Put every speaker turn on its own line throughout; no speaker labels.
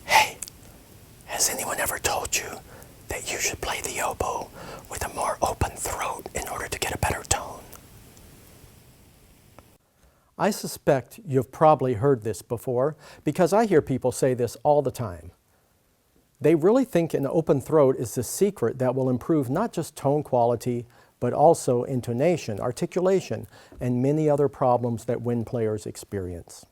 Hey, has anyone ever told you that you should play the oboe with a more open throat in order to get a better tone? I suspect you've probably heard this before because I hear people say this all the time. They really think an open throat is the secret that will improve not just tone quality, but also intonation, articulation, and many other problems that wind players experience.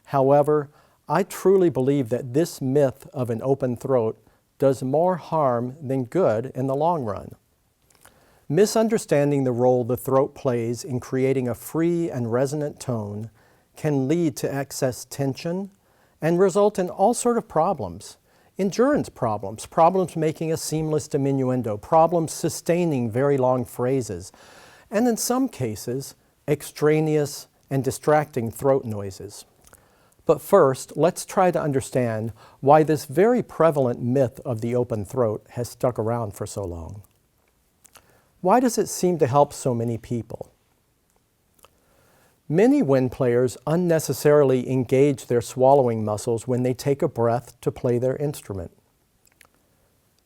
However, I truly believe that this myth of an open throat does more harm than good in the long run. Misunderstanding the role the throat plays in creating a free and resonant tone can lead to excess tension and result in all sorts of problems. Endurance problems, problems making a seamless diminuendo, problems sustaining very long phrases, and in some cases, extraneous and distracting throat noises. But first, let's try to understand why this very prevalent myth of the open throat has stuck around for so long. Why does it seem to help so many people? Many wind players unnecessarily engage their swallowing muscles when they take a breath to play their instrument.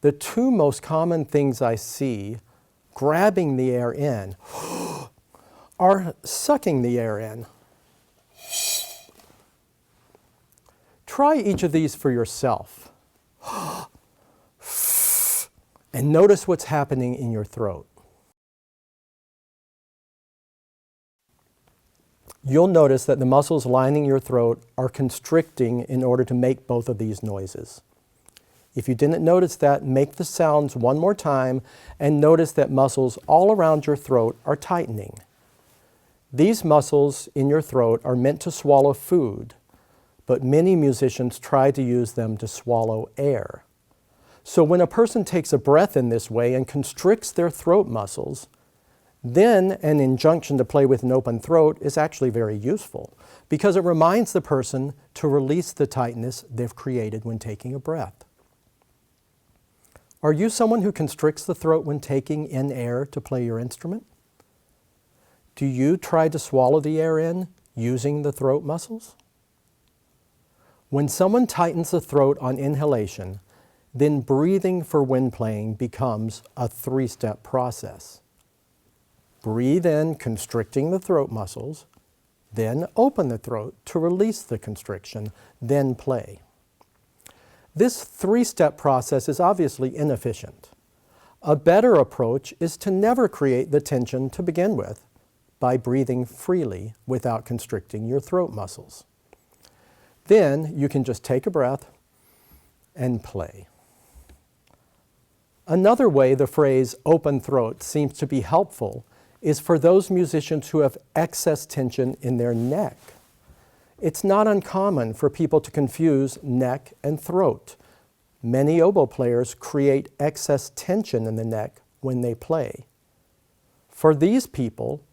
The two most common things I see grabbing the air in are sucking the air in. Try each of these for yourself and notice what's happening in your throat. You'll notice that the muscles lining your throat are constricting in order to make both of these noises. If you didn't notice that, make the sounds one more time and notice that muscles all around your throat are tightening. These muscles in your throat are meant to swallow food, but many musicians try to use them to swallow air. So when a person takes a breath in this way and constricts their throat muscles, then an injunction to play with an open throat is actually very useful because it reminds the person to release the tightness they've created when taking a breath. Are you someone who constricts the throat when taking in air to play your instrument? Do you try to swallow the air in using the throat muscles? When someone tightens the throat on inhalation, then breathing for wind playing becomes a three-step process. Breathe in, constricting the throat muscles, then open the throat to release the constriction, then play. This three-step process is obviously inefficient. A better approach is to never create the tension to begin with by breathing freely without constricting your throat muscles. Then you can just take a breath and play. Another way the phrase open throat seems to be helpful is for those musicians who have excess tension in their neck. It's not uncommon for people to confuse neck and throat. Many oboe players create excess tension in the neck when they play. For these people,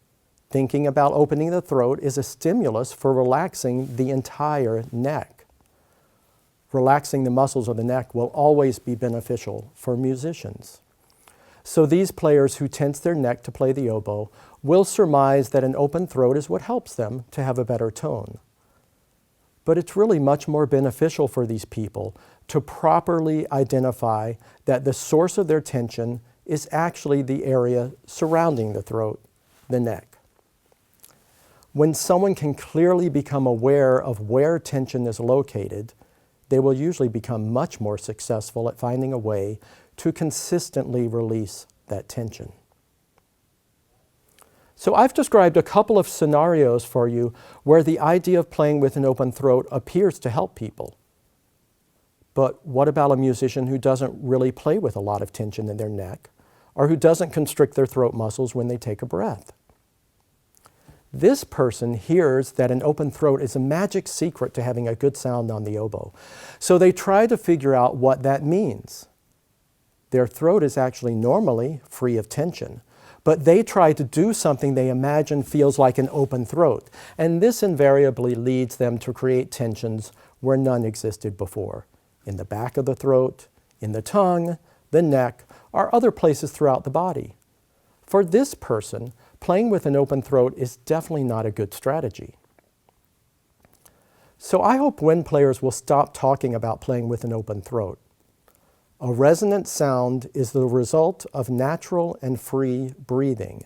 thinking about opening the throat is a stimulus for relaxing the entire neck. Relaxing the muscles of the neck will always be beneficial for musicians. So these players who tense their neck to play the oboe will surmise that an open throat is what helps them to have a better tone. But it's really much more beneficial for these people to properly identify that the source of their tension is actually the area surrounding the throat, the neck. When someone can clearly become aware of where tension is located, they will usually become much more successful at finding a way to consistently release that tension. So I've described a couple of scenarios for you where the idea of playing with an open throat appears to help people. But what about a musician who doesn't really play with a lot of tension in their neck, or who doesn't constrict their throat muscles when they take a breath? This person hears that an open throat is a magic secret to having a good sound on the oboe. So they try to figure out what that means. Their throat is actually normally free of tension, but they try to do something they imagine feels like an open throat, and this invariably leads them to create tensions where none existed before, in the back of the throat, in the tongue, the neck, or other places throughout the body. For this person, playing with an open throat is definitely not a good strategy. So I hope wind players will stop talking about playing with an open throat. A resonant sound is the result of natural and free breathing.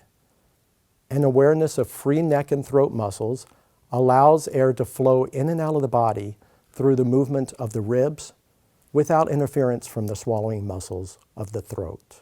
An awareness of free neck and throat muscles allows air to flow in and out of the body through the movement of the ribs without interference from the swallowing muscles of the throat.